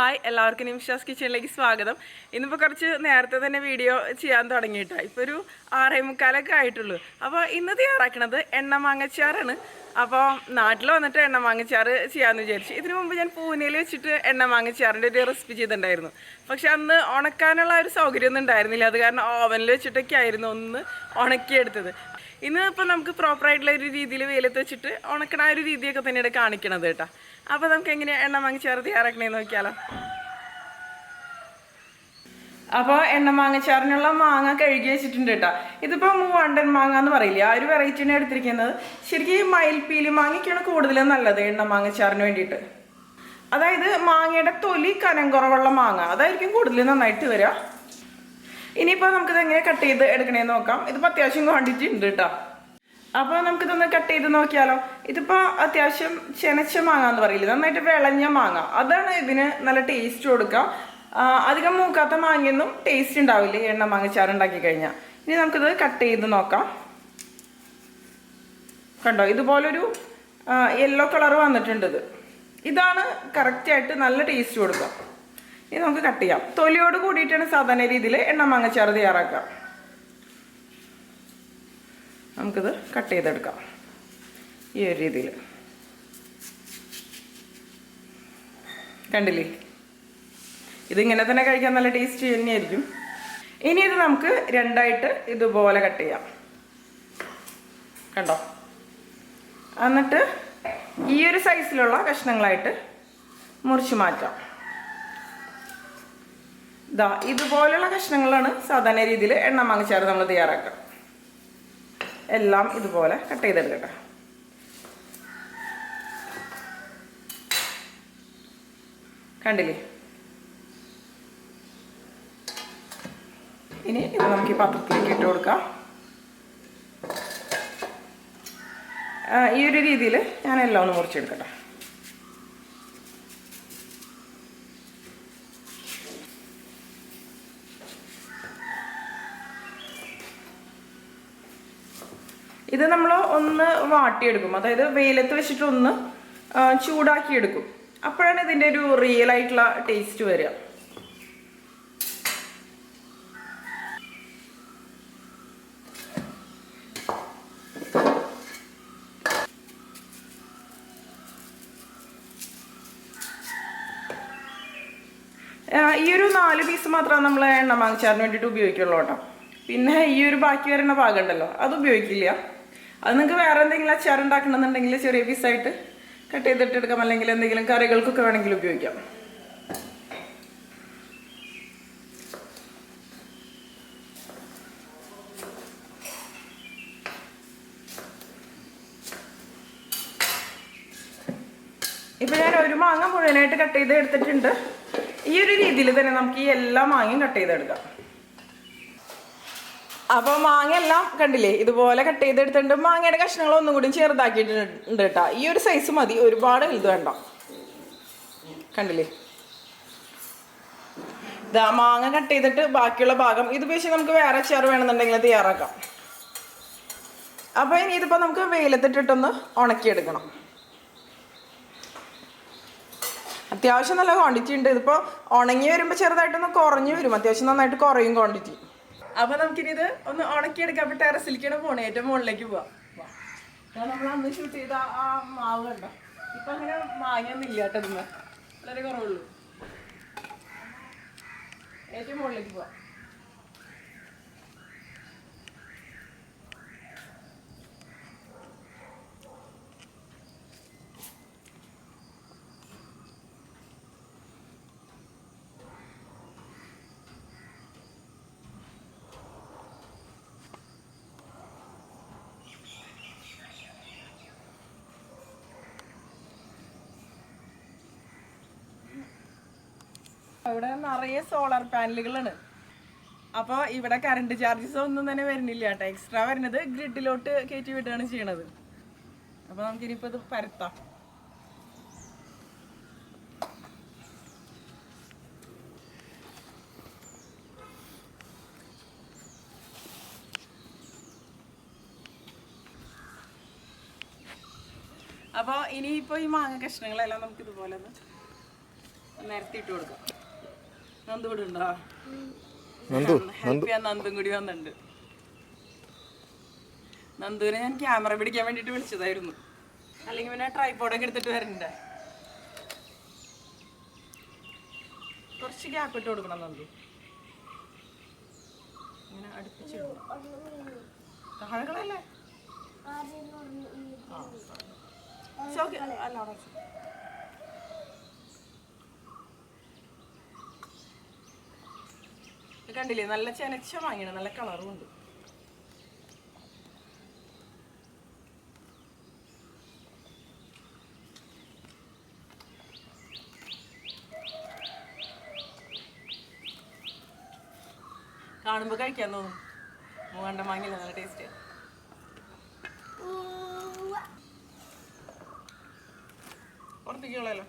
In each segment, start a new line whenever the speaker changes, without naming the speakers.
Hi എല്ലാവർക്കും നിംഷാസ് കിച്ചണിലേക്ക് സ്വാഗതം. ഇന്നിപ്പോൾ കുറച്ച് നേരത്തെ തന്നെ വീഡിയോ ചെയ്യാൻ തുടങ്ങിയിട്ടാണ്. ഇപ്പോൾ ഒരു 6:45 ആയിട്ടുള്ളൂ. അപ്പോൾ ഇന്ന് തയ്യാറാക്കുന്നത് എണ്ണ മാങ്ങച്ചാറാണ്. അപ്പോൾ നാട്ടിൽ വന്നിട്ട് എണ്ണ മാങ്ങച്ചാറ് ചെയ്യാമെന്ന് വിചാരിച്ചു. ഇതിനു മുമ്പ് ഞാൻ പൂനെയിൽ വെച്ചിട്ട് എണ്ണ മാങ്ങച്ചാറിൻ്റെ ഒരു റെസിപ്പി ചെയ്തിട്ടുണ്ടായിരുന്നു. പക്ഷെ അന്ന് ഉണക്കാനുള്ള ഒരു സൗകര്യമൊന്നും ഉണ്ടായിരുന്നില്ല. അത് കാരണം ഓവനിൽ വെച്ചിട്ടൊക്കെ ആയിരുന്നു ഒന്ന് ഉണക്കിയെടുത്തത്. ഇന്ന് ഇപ്പോൾ നമുക്ക് പ്രോപ്പറായിട്ടുള്ള ഒരു രീതിയിൽ വെയിലത്ത് വെച്ചിട്ട് ഉണക്കണ ഒരു രീതിയൊക്കെ തന്നെയാണ് കാണിക്കണത് കേട്ടോ. അപ്പോൾ നമുക്ക് എങ്ങനെയാണ് എണ്ണ മാങ്ങച്ചാറ് തയ്യാറാക്കണേന്ന് നോക്കിയാലോ. അപ്പോൾ എണ്ണ മാങ്ങച്ചാറിനുള്ള മാങ്ങ കഴുകി വെച്ചിട്ടുണ്ട് കേട്ടോ. ഇതിപ്പോൾ മൂവാണ്ടൻ മാങ്ങ എന്ന് പറയില്ല, ആ ഒരു വെറൈറ്റിയാണ് എടുത്തിരിക്കുന്നത്. ശരിക്കും ഈ മയിൽപ്പീലി മാങ്ങയ്ക്കാണ് കൂടുതലും നല്ലത് എണ്ണ മാങ്ങച്ചാറിന് വേണ്ടിയിട്ട്. അതായത് മാങ്ങയുടെ തൊലി കനം കുറവുള്ള മാങ്ങ, അതായിരിക്കും കൂടുതൽ നന്നായിട്ട് വരിക. ഇനിയിപ്പോൾ നമുക്കിത് എങ്ങനെ കട്ട് ചെയ്ത് എടുക്കണേന്ന് നോക്കാം. ഇതിപ്പോൾ അത്യാവശ്യം ക്വാണ്ടിറ്റി ഉണ്ട് കേട്ടോ. അപ്പോൾ നമുക്കിതൊന്ന് കട്ട് ചെയ്ത് നോക്കിയാലോ. ഇതിപ്പോൾ അത്യാവശ്യം ചെനച്ച മാങ്ങ എന്ന് പറയില്ല, നന്നായിട്ട് വിളഞ്ഞ മാങ്ങ, അതാണ് ഇതിന് നല്ല ടേസ്റ്റ് കൊടുക്കുക. അധികം മൂക്കാത്ത മാങ്ങയൊന്നും ടേസ്റ്റ് ഉണ്ടാവില്ല എണ്ണ മാങ്ങച്ചാറ് ഉണ്ടാക്കി കഴിഞ്ഞാൽ. ഇനി നമുക്കിത് കട്ട് ചെയ്ത് നോക്കാം. കണ്ടോ, ഇതുപോലൊരു യെല്ലോ കളർ വന്നിട്ടുണ്ട്. ഇതാണ് കറക്റ്റായിട്ട് നല്ല ടേസ്റ്റ് കൊടുക്കുക. ഇനി നമുക്ക് കട്ട് ചെയ്യാം. തൊലിയോട് കൂടിയിട്ടാണ് സാധാരണ രീതിയിൽ എണ്ണ മാങ്ങച്ചാറ് തയ്യാറാക്കുക. നമുക്കിത് കട്ട് ചെയ്തെടുക്കാം ഈ ഒരു രീതിയിൽ. കണ്ടില്ലേ, ഇതിങ്ങനെ തന്നെ കഴിക്കാൻ നല്ല ടേസ്റ്റ് തന്നെയായിരിക്കും. ഇനി ഇത് നമുക്ക് രണ്ടായിട്ട് ഇതുപോലെ കട്ട് ചെയ്യാം. കണ്ടോ, എന്നിട്ട് ഈ ഒരു സൈസിലുള്ള കഷ്ണങ്ങളായിട്ട് മുറിച്ച് മാറ്റാം. ഇതാ ഇതുപോലെയുള്ള കഷ്ണങ്ങളാണ് സാധാരണ രീതിയിൽ എണ്ണ മാങ്ങച്ചാറ് നമ്മൾ തയ്യാറാക്കുക. എല്ലാം ഇതുപോലെ കട്ട് ചെയ്തെടുക്കട്ടെ. കണ്ടില്ലേ, ഇനി ഇത് നമുക്ക് ഈ പാത്രത്തിലേക്ക് ഇട്ട് കൊടുക്കാം. ഈ ഒരു രീതിയിൽ ഞാൻ എല്ലാം ഒന്ന് മുറിച്ചെടുക്കട്ടെ. ഇത് നമ്മൾ ഒന്ന് വാട്ടിയെടുക്കും, അതായത് വെയിലത്ത് വെച്ചിട്ട് ഒന്ന് ചൂടാക്കിയെടുക്കും. അപ്പോഴാണ് ഇതിൻ്റെ ഒരു റിയൽ ആയിട്ടുള്ള ടേസ്റ്റ് വരിക. ഈ ഒരു 4 പീസ് മാത്രമാണ് നമ്മൾ എണ്ണ മാങ്ങച്ചാറിന് വേണ്ടിയിട്ട് ഉപയോഗിക്കുള്ളൂ കേട്ടോ. പിന്നെ ഈ ഒരു ബാക്കി വരുന്ന ഭാഗം ഉണ്ടല്ലോ, അത് ഉപയോഗിക്കില്ല. അത് നിങ്ങൾക്ക് വേറെ എന്തെങ്കിലും അച്ചാർ ഉണ്ടാക്കണമെന്നുണ്ടെങ്കിൽ ചെറിയ പീസായിട്ട് കട്ട് ചെയ്തിട്ട് എടുക്കാം, അല്ലെങ്കിൽ എന്തെങ്കിലും കറികൾക്കൊക്കെ വേണമെങ്കിൽ ഉപയോഗിക്കാം. ഇപ്പം ഞാൻ ഒരു മാങ്ങ മുഴുവനായിട്ട് കട്ട് ചെയ്ത് എടുത്തിട്ടുണ്ട്. ഈ ഒരു രീതിയിൽ തന്നെ നമുക്ക് ഈ എല്ലാ മാങ്ങയും കട്ട് ചെയ്തെടുക്കാം. അപ്പോൾ മാങ്ങ എല്ലാം കണ്ടില്ലേ, ഇതുപോലെ കട്ട് ചെയ്തെടുത്തിട്ടുണ്ട്. മാങ്ങയുടെ കഷ്ണങ്ങൾ ഒന്നും കൂടി ചെറുതാക്കിയിട്ടുണ്ട് കേട്ടോ. ഈ ഒരു സൈസ് മതി, ഒരുപാട് വലുത് വേണ്ട. കണ്ടില്ലേ, ഇതാ മാങ്ങ കട്ട് ചെയ്തിട്ട് ബാക്കിയുള്ള ഭാഗം ഇത് ഉപയോഗിച്ച് നമുക്ക് വേറെ അച്ചാർ വേണമെന്നുണ്ടെങ്കിൽ തയ്യാറാക്കാം. അപ്പോൾ ഇനി ഇതിപ്പോൾ നമുക്ക് വെയിലത്തിട്ടിട്ടൊന്ന് ഉണക്കിയെടുക്കണം. അത്യാവശ്യം നല്ല ക്വാണ്ടിറ്റി ഉണ്ട്. ഇതിപ്പോൾ ഉണങ്ങി വരുമ്പോൾ ചെറുതായിട്ടൊന്ന് കുറഞ്ഞു വരും, അത്യാവശ്യം നന്നായിട്ട് കുറയും ക്വാണ്ടിറ്റി. അപ്പോൾ നമുക്കിനി ഇത് ഒന്ന് ഉണക്കിയെടുക്കാം. അപ്പോൾ ടെറസിലേക്കാണ് പോണേ, ഏറ്റവും മുകളിലേക്ക് പോവാം. നമ്മൾ അന്ന് ഷൂട്ട് ചെയ്ത ആ മാവ് കണ്ടോ, ഇപ്പം അങ്ങനെ മാങ്ങയൊന്നും ഇല്ല കേട്ടോ, ഇതിന് വളരെ കുറവുള്ളൂ. ഏറ്റവും മുകളിലേക്ക് പോവാം. ഇവിടെ നിറയെ സോളാർ പാനലുകളാണ്. അപ്പോൾ ഇവിടെ കറണ്ട് ചാർജസ് ഒന്നും തന്നെ വരുന്നില്ല കേട്ടോ. എക്സ്ട്രാ വരുന്നത് ഗ്രിഡിലോട്ട് കയറ്റി വിടുകയാണ് ചെയ്യണത്. അപ്പോൾ നമുക്കിനിപ്പോൾ ഇത് പരത്താം. അപ്പോൾ ഇനിയിപ്പോൾ ഈ മാങ്ങ കഷ്ണങ്ങളെല്ലാം നമുക്ക് ഇതുപോലെ ഒന്ന് നേരത്തെ ഇട്ട് കൊടുക്കാം. നന്ദു ഇവിടെ ഉണ്ടോ?
നന്ദു
നന്ദും കൂടി വന്നിട്ടുണ്ട്. നന്ദുവിനെ ഞാൻ ക്യാമറ പിടിക്കാൻ വേണ്ടിട്ട് വിളിച്ചതായിരുന്നു, അല്ലെങ്കിൽ പിന്നെ ട്രൈപോഡൊക്കെ എടുത്തിട്ട് വരണ്ടേ. കുറച്ച് ഗ്യാപ്പ് ഇട്ട് കൊടുക്കണം നന്ദു. ഇങ്ങനെ അടുപ്പിച്ചിടണം. താഴെകളല്ലേ? കണ്ടില്ലേ, നല്ല ചെനച്ച വാങ്ങിയാണ്, നല്ല കളറും ഉണ്ട്. കാണുമ്പോ കഴിക്കാൻ തോന്നും. മൂവാണ്ടൻ മാങ്ങയില്ല, നല്ല ടേസ്റ്റ്. പുറത്തേക്കുള്ളല്ലോ.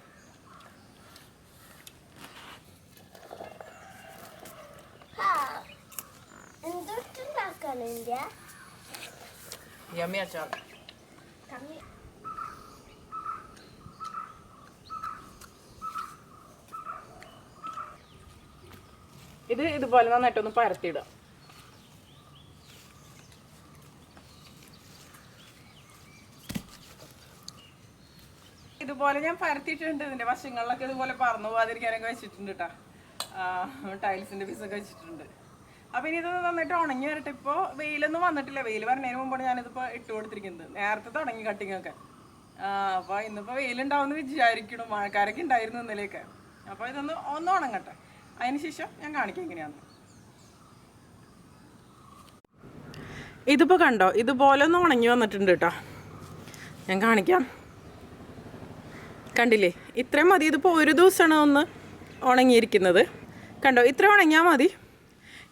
യമ്മി അച്ചാർ. ഇത് ഇതുപോലെ നന്നായിട്ടൊന്ന് പരത്തിയിടാം. ഇതുപോലെ ഞാൻ പരത്തിയിട്ടുണ്ട്. ഇതിന്റെ വശങ്ങളിലൊക്കെ ഇതുപോലെ പറന്നു പോകാതിരിക്കാനൊക്കെ വെച്ചിട്ടുണ്ട് കേട്ടോ. ടൈൽസിന്റെ പീസൊക്കെ വെച്ചിട്ടുണ്ട്. അപ്പൊ ഇനി ഇത് നന്നായിട്ട് ഉണങ്ങി വരട്ടെ. ഇപ്പോൾ വെയിലൊന്നും വന്നിട്ടില്ല. വെയിൽ വരണതിന് മുമ്പാണ് ഞാനിതിപ്പോൾ ഇട്ട് കൊടുത്തിരിക്കുന്നത്. നേരത്തെ തുടങ്ങി കട്ടിങ് ഒക്കെ. അപ്പോൾ ഇന്നിപ്പോൾ വെയിലുണ്ടാവുമെന്ന് വിചാരിക്കണം. മഴക്കാരൊക്കെ ഉണ്ടായിരുന്നു ഇന്നലെയൊക്കെ. അപ്പോൾ ഇതൊന്ന് ഉണങ്ങട്ടെ. അതിനുശേഷം ഞാൻ കാണിക്കാം എങ്ങനെയാന്ന്. ഇതിപ്പോൾ കണ്ടോ, ഇതുപോലെ ഒന്ന് ഉണങ്ങി വന്നിട്ടുണ്ട് കേട്ടോ. ഞാൻ കാണിക്കാം. കണ്ടില്ലേ, ഇത്രയും മതി. ഇതിപ്പോൾ ഒരു ദിവസമാണ് ഒന്ന് ഉണങ്ങിയിരിക്കുന്നത്. കണ്ടോ, ഇത്ര ഉണങ്ങിയാൽ മതി.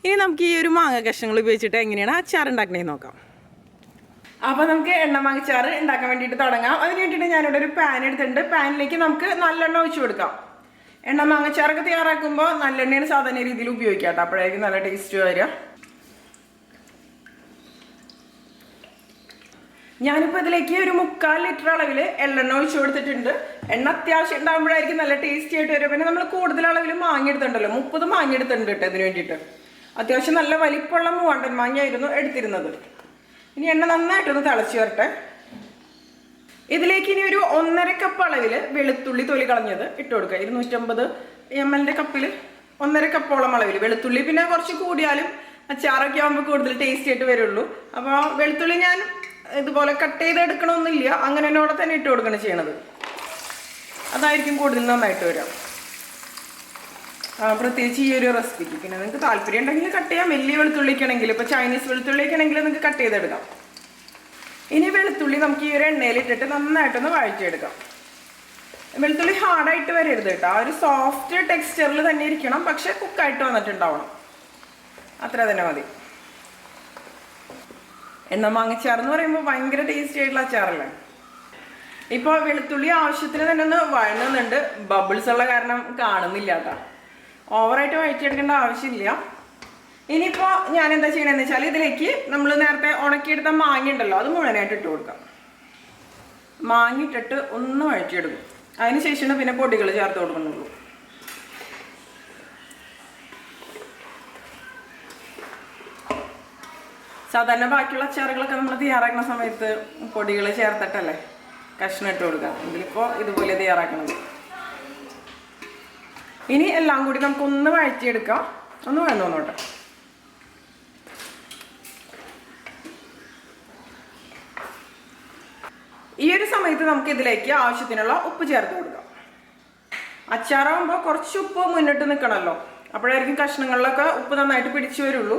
ഇനി നമുക്ക് ഈ ഒരു മാങ്ങ കഷ്ണങ്ങൾ ഉപയോഗിച്ചിട്ട് എങ്ങനെയാണ് അച്ചാർ ഉണ്ടാക്കണേന്ന് നോക്കാം. അപ്പോൾ നമുക്ക് എണ്ണ മാങ്ങ അച്ചാർ ഉണ്ടാക്കാൻ വേണ്ടിയിട്ട് തുടങ്ങാം. അതിന് വേണ്ടിയിട്ട് ഞാനിവിടെ ഒരു പാൻ എടുത്തിട്ടുണ്ട്. പാനിലേക്ക് നമുക്ക് നല്ലെണ്ണ ഒഴിച്ചു കൊടുക്കാം. എണ്ണ മാങ്ങ അച്ചാറൊക്കെ തയ്യാറാക്കുമ്പോൾ നല്ലെണ്ണയാണ് സാധാരണ രീതിയിൽ ഉപയോഗിക്കാം കേട്ടോ. അപ്പോഴായിരിക്കും നല്ല ടേസ്റ്റ് വരിക. ഞാനിപ്പോൾ ഇതിലേക്ക് ഒരു 3/4 ലിറ്റർ അളവിൽ എള്ളെണ്ണ ഒഴിച്ചു കൊടുത്തിട്ടുണ്ട്. എണ്ണ അത്യാവശ്യം ഉണ്ടാകുമ്പോഴായിരിക്കും നല്ല ടേസ്റ്റി ആയിട്ട് വരും. പിന്നെ നമ്മൾ കൂടുതൽ അളവിൽ മാങ്ങ എടുത്തിട്ടുണ്ടല്ലോ, 30 മാങ്ങ എടുത്തിട്ടുണ്ട് കേട്ടോ ഇതിന് വേണ്ടിയിട്ട്. അത്യാവശ്യം നല്ല വലിപ്പമുള്ള മൂവാണ്ടൻ മാങ്ങയായിരുന്നു എടുത്തിരുന്നത്. ഇനി എണ്ണ നന്നായിട്ടൊന്ന് തിളച്ച് വരട്ടെ. ഇതിലേക്ക് ഇനി ഒരു 1.5 കപ്പ് അളവിൽ വെളുത്തുള്ളി തൊലി കളഞ്ഞത് ഇട്ട് കൊടുക്കുക. 250 ml കപ്പിൽ 1.5 കപ്പോളം അളവിൽ വെളുത്തുള്ളി. പിന്നെ കുറച്ച് കൂടിയാലും അച്ചാറൊക്കെ ആകുമ്പോൾ കൂടുതൽ ടേസ്റ്റി ആയിട്ട് വരുള്ളൂ. അപ്പോൾ വെളുത്തുള്ളി ഞാൻ ഇതുപോലെ കട്ട് ചെയ്ത് എടുക്കണമെന്നില്ല, അങ്ങനെ എന്നോടെ തന്നെ ഇട്ട് കൊടുക്കണം ചെയ്യണത്. അതായിരിക്കും കൂടുതൽ നന്നായിട്ട് വരാം, പ്രത്യേകിച്ച് ഈ ഒരു റെസിപ്പിക്ക്. പിന്നെ നിങ്ങൾക്ക് താല്പര്യം ഉണ്ടെങ്കിൽ കട്ട് ചെയ്യാം. വലിയ വെളുത്തുള്ളിക്കാണെങ്കിൽ, ഇപ്പോൾ ചൈനീസ് വെളുത്തുള്ളിക്കാണെങ്കിൽ നിങ്ങൾക്ക് കട്ട് ചെയ്തെടുക്കാം. ഇനി വെളുത്തുള്ളി നമുക്ക് ഈ ഒരു എണ്ണയിൽ ഇട്ടിട്ട് നന്നായിട്ടൊന്ന് വഴറ്റിയെടുക്കാം. വെളുത്തുള്ളി ഹാർഡായിട്ട് വരരുത് കേട്ടോ. ആ ഒരു സോഫ്റ്റ് ടെക്സ്ചറിൽ തന്നെ ഇരിക്കണം, പക്ഷെ കുക്കായിട്ട് വന്നിട്ടുണ്ടാവണം. അത്ര തന്നെ മതി. എണ്ണ മാങ്ങച്ചാർ എന്ന് പറയുമ്പോൾ ഭയങ്കര ടേസ്റ്റി ആയിട്ടുള്ള അച്ചാറല്ലേ. ഇപ്പോൾ വെളുത്തുള്ളി ആവശ്യത്തിന് തന്നെ ഒന്ന് വഴങ്ങുന്നുണ്ട്. ബബിൾസ് ഉള്ള കാരണം കാണുന്നില്ല കേട്ടോ. ഓവറായിട്ട് വഴറ്റിയെടുക്കേണ്ട ആവശ്യമില്ല. ഇനിയിപ്പോൾ ഞാൻ എന്താ ചെയ്യണമെന്ന് വെച്ചാൽ ഇതിലേക്ക് നമ്മൾ നേരത്തെ ഉണക്കിയെടുത്ത മാങ്ങ ഉണ്ടല്ലോ, അത് മുഴുവനായിട്ട് ഇട്ട് കൊടുക്കാം. മാങ്ങ ഇട്ടിട്ട് ഒന്ന് വഴറ്റിയെടുക്കും. അതിന് ശേഷമാണ് പിന്നെ പൊടികൾ ചേർത്ത് കൊടുക്കുന്നുള്ളൂ. സാധാരണ ബാക്കിയുള്ള അച്ചാറുകളൊക്കെ നമ്മൾ തയ്യാറാക്കുന്ന സമയത്ത് പൊടികൾ ചേർത്തിട്ടല്ലേ കഷ്ണം ഇട്ട് കൊടുക്കാം. ഇതിലിപ്പോൾ ഇതുപോലെ തയ്യാറാക്കുന്നത്. ഇനി എല്ലാം കൂടി നമുക്കൊന്ന് വഴറ്റിയെടുക്കാം. ഒന്ന് വഴന്നോട്ടെ. ഈ ഒരു സമയത്ത് നമുക്ക് ഇതിലേക്ക് ആവശ്യത്തിനുള്ള ഉപ്പ് ചേർത്ത് കൊടുക്കാം. അച്ചാറാകുമ്പോൾ കുറച്ച് ഉപ്പ് മുന്നിട്ട് നിൽക്കണമല്ലോ, അപ്പോഴായിരിക്കും കഷ്ണങ്ങളിലൊക്കെ ഉപ്പ് നന്നായിട്ട് പിടിച്ചു വരുള്ളൂ.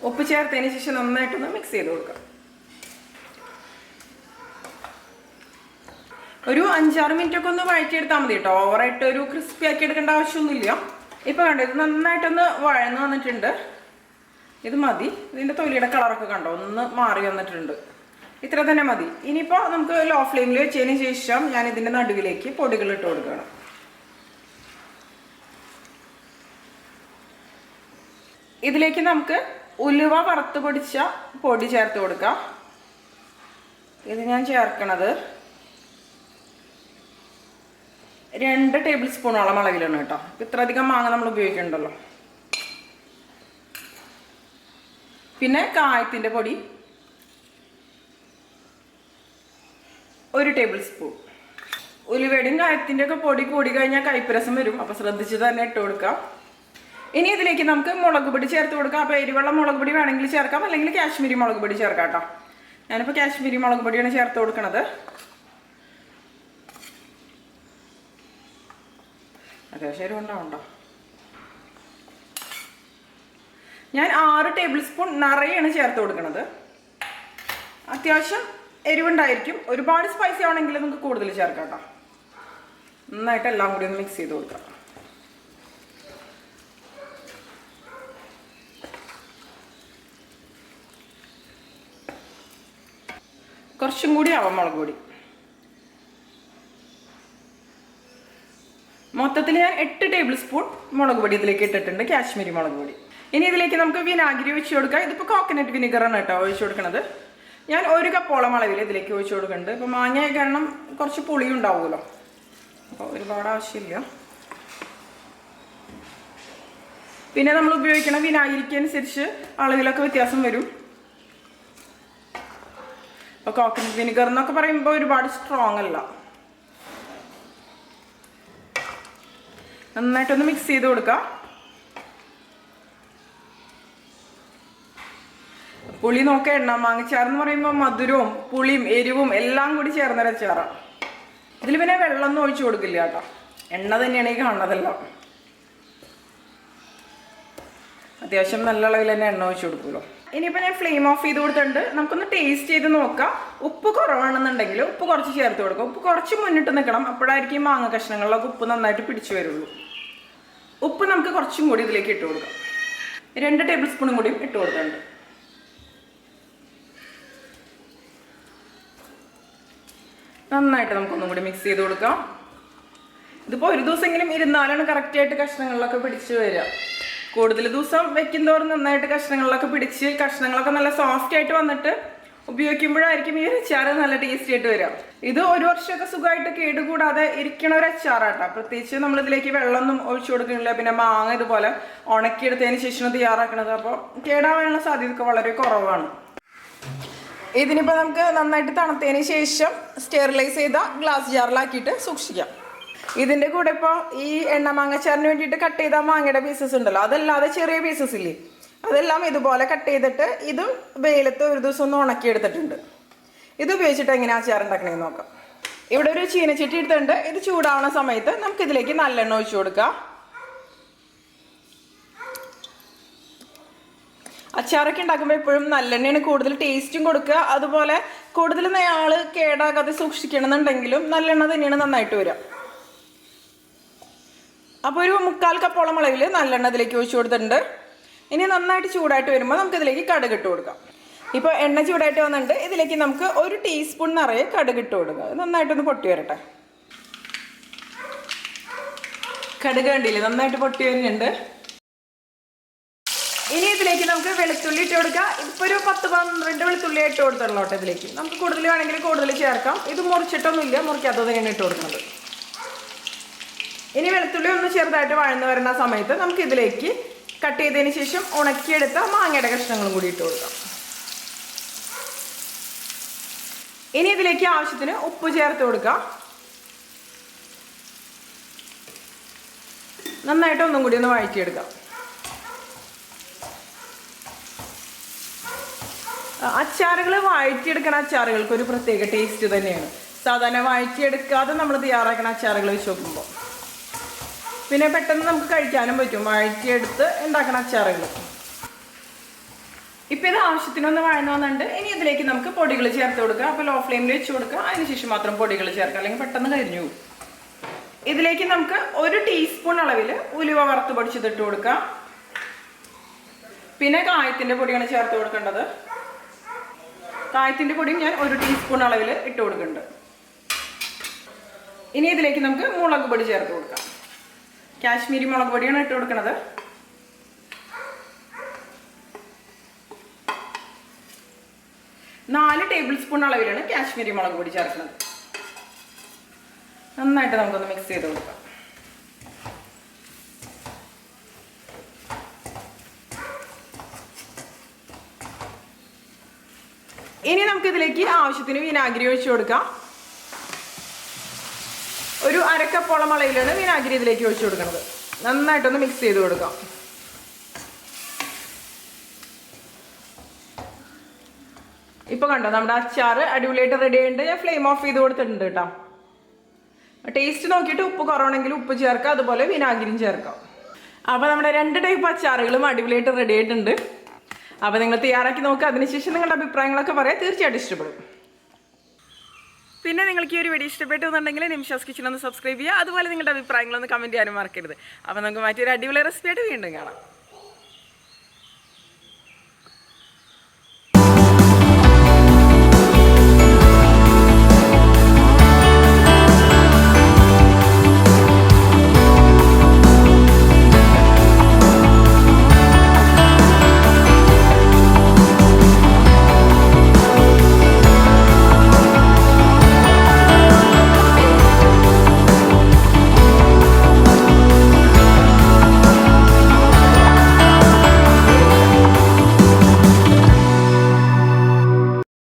ഉപ്പ് ചേർത്തതിന് ശേഷം നന്നായിട്ടൊന്ന് മിക്സ് ചെയ്ത് കൊടുക്കാം. ഒരു 5-6 മിനിറ്റ് ഒക്കെ ഒന്ന് വഴറ്റിയെടുത്താൽ മതി കേട്ടോ. ഓവറായിട്ട് ഒരു ക്രിസ്പി ആക്കി എടുക്കേണ്ട ആവശ്യമൊന്നുമില്ല. ഇപ്പോൾ കണ്ടോ, ഇത് നന്നായിട്ടൊന്ന് വഴന്ന് വന്നിട്ടുണ്ട്. ഇത് മതി. ഇതിൻ്റെ തൊലിയുടെ കളറൊക്കെ കണ്ടോ, ഒന്ന് മാറി വന്നിട്ടുണ്ട്. ഇത്ര തന്നെ മതി. ഇനിയിപ്പോൾ നമുക്ക് ലോ ഫ്ലെയിമിൽ വെച്ചതിന് ശേഷം ഞാൻ ഇതിൻ്റെ നടുവിലേക്ക് പൊടികൾ ഇട്ട് കൊടുക്കണം. ഇതിലേക്ക് നമുക്ക് ഉലുവ വറുത്ത് പൊടിച്ച പൊടി ചേർത്ത് കൊടുക്കാം. ഇത് ഞാൻ ചേർക്കണത് 2 ടേബിൾ സ്പൂണോളം അളവിലാണ് കേട്ടോ. ഇത്ര അധികം മാങ്ങ നമ്മൾ ഉപയോഗിക്കണ്ടല്ലോ. പിന്നെ കായത്തിൻ്റെ പൊടി 1 ടേബിൾ സ്പൂൺ. ഉലുവയുടെയും കായത്തിൻ്റെ ഒക്കെ പൊടി കൂടി കഴിഞ്ഞാൽ കയ്പ്പരസം വരും, അപ്പോൾ ശ്രദ്ധിച്ച് തന്നെ ഇട്ട് കൊടുക്കാം. ഇനി ഇതിലേക്ക് നമുക്ക് മുളക് പൊടി ചേർത്ത് കൊടുക്കാം. അപ്പോൾ എരിവെള്ള മുളക് പൊടി വേണമെങ്കിൽ ചേർക്കാം, അല്ലെങ്കിൽ കാശ്മീരി മുളക് പൊടി ചേർക്കാം കേട്ടോ. ഞാനിപ്പോൾ കാശ്മീരി മുളക് പൊടിയാണ് ചേർത്ത് കൊടുക്കുന്നത്. അത്യാവശ്യം എരിവുണ്ടാവുണ്ടോ? ഞാൻ 6 ടേബിൾ സ്പൂൺ നിറയാണ് ചേർത്ത് കൊടുക്കുന്നത്. അത്യാവശ്യം എരിവുണ്ടായിരിക്കും. ഒരുപാട് സ്പൈസി ആണെങ്കിൽ നമുക്ക് കൂടുതൽ ചേർക്കാം കേട്ടോ. നന്നായിട്ട് എല്ലാം കൂടി ഒന്ന് മിക്സ് ചെയ്ത് കൊടുക്കാം. കുറച്ചും കൂടി ആവാം മുളക് പൊടി. മൊത്തത്തിൽ ഞാൻ 8 ടേബിൾ സ്പൂൺ മുളക് പൊടി ഇതിലേക്ക് ഇട്ടിട്ടുണ്ട്, കാശ്മീരി മുളക് പൊടി. ഇനി ഇതിലേക്ക് നമുക്ക് വിനാഗിരി ഒഴിച്ച് കൊടുക്കാം. ഇതിപ്പോൾ കോക്കനട്ട് വിനെഗറാണ് കേട്ടോ ഒഴിച്ച് കൊടുക്കുന്നത്. ഞാൻ 1 കപ്പോളം അളവിൽ ഇതിലേക്ക് ഒഴിച്ച് കൊടുക്കുന്നുണ്ട്. ഇപ്പോൾ മാങ്ങ കാരണം കുറച്ച് പുളി ഉണ്ടാവുമല്ലോ, അപ്പോൾ ഒരുപാട് ആവശ്യമില്ല. പിന്നെ നമ്മൾ ഉപയോഗിക്കുന്ന വിനാഗിരിക്ക് അനുസരിച്ച് അളവിലൊക്കെ വ്യത്യാസം വരും. അപ്പോൾ കോക്കനട്ട് വിനെഗർ എന്നൊക്കെ പറയുമ്പോൾ ഒരുപാട് സ്ട്രോങ് അല്ല. നന്നായിട്ടൊന്ന് മിക്സ് ചെയ്ത് കൊടുക്കാം. പുളി നോക്കുക, എണ്ണ മാങ്ങച്ചാർ എന്ന് പറയുമ്പോൾ മധുരവും പുളിയും എരിവും എല്ലാം കൂടി ചേർന്നൊരു അച്ചാറാണ്. ഇതിൽ പിന്നെ വെള്ളമൊന്നും ഒഴിച്ചു കൊടുക്കില്ല കേട്ടോ, എണ്ണ തന്നെയാണ് ഈ കാണുന്നതെല്ലാം. അത്യാവശ്യം നല്ല അളവിൽ തന്നെ എണ്ണ ഒഴിച്ചു കൊടുക്കുമല്ലോ. ഇനിയിപ്പോൾ ഞാൻ ഫ്ലെയിം ഓഫ് ചെയ്ത് കൊടുത്തിട്ടുണ്ട്. നമുക്കൊന്ന് ടേസ്റ്റ് ചെയ്ത് നോക്കാം. ഉപ്പ് കുറവാണെന്നുണ്ടെങ്കിൽ ഉപ്പ് കുറച്ച് ചേർത്ത് കൊടുക്കാം. ഉപ്പ് കുറച്ച് മുന്നിട്ട് നിൽക്കണം, അപ്പോഴായിരിക്കും ഈ മാങ്ങ കഷ്ണങ്ങളിലൊക്കെ ഉപ്പ് നന്നായിട്ട് പിടിച്ചു വരുള്ളൂ. ഉപ്പ് നമുക്ക് കുറച്ചും കൂടി ഇതിലേക്ക് ഇട്ട് കൊടുക്കാം. 2 ടേബിൾ സ്പൂണും കൂടിയും ഇട്ട് കൊടുക്കുന്നുണ്ട്. നന്നായിട്ട് നമുക്കൊന്നും കൂടി മിക്സ് ചെയ്ത് കൊടുക്കാം. ഇതിപ്പോൾ ഒരു ദിവസമെങ്കിലും ഇരുന്നാലാണ് കറക്റ്റായിട്ട് കഷ്ണങ്ങളിലൊക്കെ പിടിച്ച് വരിക. കൂടുതൽ ദിവസം വെക്കുന്തോറും നന്നായിട്ട് കഷ്ണങ്ങളിലൊക്കെ പിടിച്ച് കഷ്ണങ്ങളൊക്കെ നല്ല സോഫ്റ്റ് ആയിട്ട് വന്നിട്ട് ഉപയോഗിക്കുമ്പോഴായിരിക്കും ഈ അച്ചാർ നല്ല ടേസ്റ്റി ആയിട്ട് വരിക. ഇത് 1 വർഷമൊക്കെ സുഖമായിട്ട് കേടുകൂടാതെ ഇരിക്കണ ഒരു അച്ചാറാട്ടോ. പ്രത്യേകിച്ച് നമ്മളിതിലേക്ക് വെള്ളമൊന്നും ഒഴിച്ചു കൊടുക്കുന്നില്ല. പിന്നെ മാങ്ങ ഇതുപോലെ ഉണക്കിയെടുത്തതിന് ശേഷം തയ്യാറാക്കണത്, അപ്പോൾ കേടാവാനുള്ള സാധ്യതയൊക്കെ വളരെ കുറവാണ്. ഇതിനിപ്പോൾ നമുക്ക് നന്നായിട്ട് തണുത്തതിന് ശേഷം സ്റ്റെറിലൈസ് ചെയ്ത ഗ്ലാസ് ജാറിലാക്കിയിട്ട് സൂക്ഷിക്കാം. ഇതിൻ്റെ കൂടെ ഇപ്പോൾ ഈ എണ്ണ മാങ്ങച്ചാറിന് വേണ്ടിയിട്ട് കട്ട് ചെയ്ത മാങ്ങയുടെ പീസസ് ഉണ്ടല്ലോ, അതല്ലാതെ ചെറിയ പീസസ് ഇല്ലേ, അതെല്ലാം ഇതുപോലെ കട്ട് ചെയ്തിട്ട് ഇതും വെയിലത്ത് ഒരു ദിവസം ഒന്ന് ഉണക്കിയെടുത്തിട്ടുണ്ട്. ഇത് ഉപയോഗിച്ചിട്ട് എങ്ങനെയാണ് അച്ചാർ ഉണ്ടാക്കണമെന്ന് നോക്കാം. ഇവിടെ ഒരു ചീനച്ചട്ടി എടുത്തിട്ടുണ്ട്. ഇത് ചൂടാവുന്ന സമയത്ത് നമുക്കിതിലേക്ക് നല്ലെണ്ണ ഒഴിച്ചു കൊടുക്കാം. അച്ചാറൊക്കെ ഉണ്ടാക്കുമ്പോൾ എപ്പോഴും നല്ലെണ്ണയാണ് കൂടുതൽ ടേസ്റ്റും കൊടുക്കുക. അതുപോലെ കൂടുതൽ നാൾ കേടാകാതെ സൂക്ഷിക്കണമെന്നുണ്ടെങ്കിലും നല്ലെണ്ണ തന്നെയാണ് നന്നായിട്ട് വരിക. അപ്പോൾ ഒരു 3/4 കപ്പോളം അളവിൽ നല്ലെണ്ണ ഇതിലേക്ക് ഒഴിച്ചു കൊടുത്തിട്ടുണ്ട്. ഇനി നന്നായിട്ട് ചൂടായിട്ട് വരുമ്പോൾ നമുക്കിതിലേക്ക് കടുക് ഇട്ട് കൊടുക്കാം. ഇപ്പോൾ എണ്ണ ചൂടായിട്ട് വന്നിട്ടുണ്ട്. ഇതിലേക്ക് നമുക്ക് 1 ടീസ്പൂൺ നിറയെ കടുക് ഇട്ട് കൊടുക്കുക. നന്നായിട്ടൊന്ന് പൊട്ടി വരട്ടെ. കടുക് കണ്ടില്ലേ, നന്നായിട്ട് പൊട്ടി വരുന്നുണ്ട്. ഇനി ഇതിലേക്ക് നമുക്ക് വെളുത്തുള്ളി ഇട്ട് കൊടുക്കാം. ഇപ്പോൾ ഒരു 10-12 വെളുത്തുള്ളി ഇട്ട് കൊടുത്തുള്ളോട്ടെ. ഇതിലേക്ക് നമുക്ക് കൂടുതൽ വേണമെങ്കിൽ കൂടുതൽ ചേർക്കാം. ഇത് മുറിച്ചിട്ടൊന്നുമില്ല, മുറിക്കാത്തത് തന്നെയാണ് ഇട്ട് കൊടുക്കുന്നത്. ഇനി വെളുത്തുള്ളി ഒന്ന് ചെറുതായിട്ട് വഴന്ന് വരുന്ന സമയത്ത് നമുക്ക് ഇതിലേക്ക് കട്ട് ചെയ്തതിന് ശേഷം ഉണക്കിയെടുത്ത മാങ്ങയുടെ കഷ്ണങ്ങളും കൂടി ഇട്ട് കൊടുക്കാം. ഇനി ഇതിലേക്ക് ആവശ്യത്തിന് ഉപ്പ് ചേർത്ത് കൊടുക്കാം. നന്നായിട്ട് ഒന്നും കൂടി ഒന്ന് വഴറ്റിയെടുക്കാം. അച്ചാറുകൾ വഴറ്റിയെടുക്കുന്ന അച്ചാറുകൾക്ക് ഒരു പ്രത്യേക ടേസ്റ്റ് തന്നെയാണ്. സാധാരണ വഴറ്റിയെടുക്കാതെ നമ്മൾ തയ്യാറാക്കുന്ന അച്ചാറുകൾ വെച്ച് നോക്കുമ്പോൾ പിന്നെ പെട്ടെന്ന് നമുക്ക് കഴിക്കാനും പറ്റും വഴറ്റിയെടുത്ത് ഉണ്ടാക്കുന്ന അച്ചാറുകൾ. ഇപ്പം ഇത് ആവശ്യത്തിനൊന്ന് വഴന്നു വന്നിട്ടുണ്ട്. ഇനി ഇതിലേക്ക് നമുക്ക് പൊടികൾ ചേർത്ത് കൊടുക്കുക. അപ്പോൾ ലോ ഫ്ലെയിമിൽ വെച്ച് കൊടുക്കുക. അതിനുശേഷം മാത്രം പൊടികൾ ചേർക്കുക, അല്ലെങ്കിൽ പെട്ടെന്ന് കരിഞ്ഞു പോകും. ഇതിലേക്ക് നമുക്ക് 1 ടീസ്പൂൺ അളവിൽ ഉലുവ വറുത്ത് പൊടിച്ചിട്ട് കൊടുക്കാം. പിന്നെ കായത്തിൻ്റെ പൊടിയാണ് ചേർത്ത് കൊടുക്കേണ്ടത്. കായത്തിൻ്റെ പൊടിയും ഞാൻ 1 ടീസ്പൂൺ അളവിൽ ഇട്ട് കൊടുക്കുന്നുണ്ട്. ഇനി ഇതിലേക്ക് നമുക്ക് മുളക് പൊടി ചേർത്ത് കൊടുക്കാം. കാശ്മീരി മുളക് പൊടിയാണ് ഇട്ട് കൊടുക്കുന്നത്. നാല് ടേബിൾ സ്പൂൺ അളവിലാണ് കാശ്മീരി മുളക് പൊടി ചേർക്കുന്നത്. നന്നായിട്ട് നമുക്കൊന്ന് മിക്സ് ചെയ്ത് കൊടുക്കാം. ഇനി നമുക്കിതിലേക്ക് ആവശ്യത്തിന് വിനാഗിരി ഒഴിച്ചു കൊടുക്കാം. ഒരു അരക്കപ്പോളം അളവിലാണ് വിനാഗിരി ഇതിലേക്ക് ഒഴിച്ചു കൊടുക്കുന്നത്. നന്നായിട്ടൊന്ന് മിക്സ് ചെയ്ത് കൊടുക്കാം. ഇപ്പൊ കണ്ടോ നമ്മുടെ അച്ചാർ അടിപൊളിയായിട്ട് റെഡി ആയിട്ടുണ്ട്. ഞാൻ ഫ്ലെയിം ഓഫ് ചെയ്ത് കൊടുത്തിട്ടുണ്ട് കേട്ടോ. ടേസ്റ്റ് നോക്കിയിട്ട് ഉപ്പ് കുറവാണെങ്കിൽ ഉപ്പ് ചേർക്കാം, അതുപോലെ വിനാഗിരിയും ചേർക്കാം. അപ്പോൾ നമ്മുടെ 2 ടൈപ്പ് അച്ചാറുകളും അടിപൊളിയായിട്ട് റെഡി ആയിട്ടുണ്ട്. അപ്പോൾ നിങ്ങൾ തയ്യാറാക്കി നോക്കുക. അതിനുശേഷം നിങ്ങളുടെ അഭിപ്രായങ്ങളൊക്കെ പറയാം, തീർച്ചയായിട്ടും ഇഷ്ടപ്പെടും. പിന്നെ നിങ്ങൾക്ക് ഈ ഒരു വീഡിയോ ഇഷ്ടപ്പെട്ടുന്നുണ്ടെങ്കിൽ നിമിഷാസ് കിച്ചൺ ഒന്ന് സബ്സ്ക്രൈബ് ചെയ്യുക. അതുപോലെ നിങ്ങളുടെ അഭിപ്രായങ്ങളൊന്ന് കമൻറ്റ് ചെയ്യാനും മറക്കരുത്. അപ്പോൾ നമുക്ക് മറ്റൊരു അടിപൊളി റെസിപ്പി ആയിട്ട് വീണ്ടും കാണാം.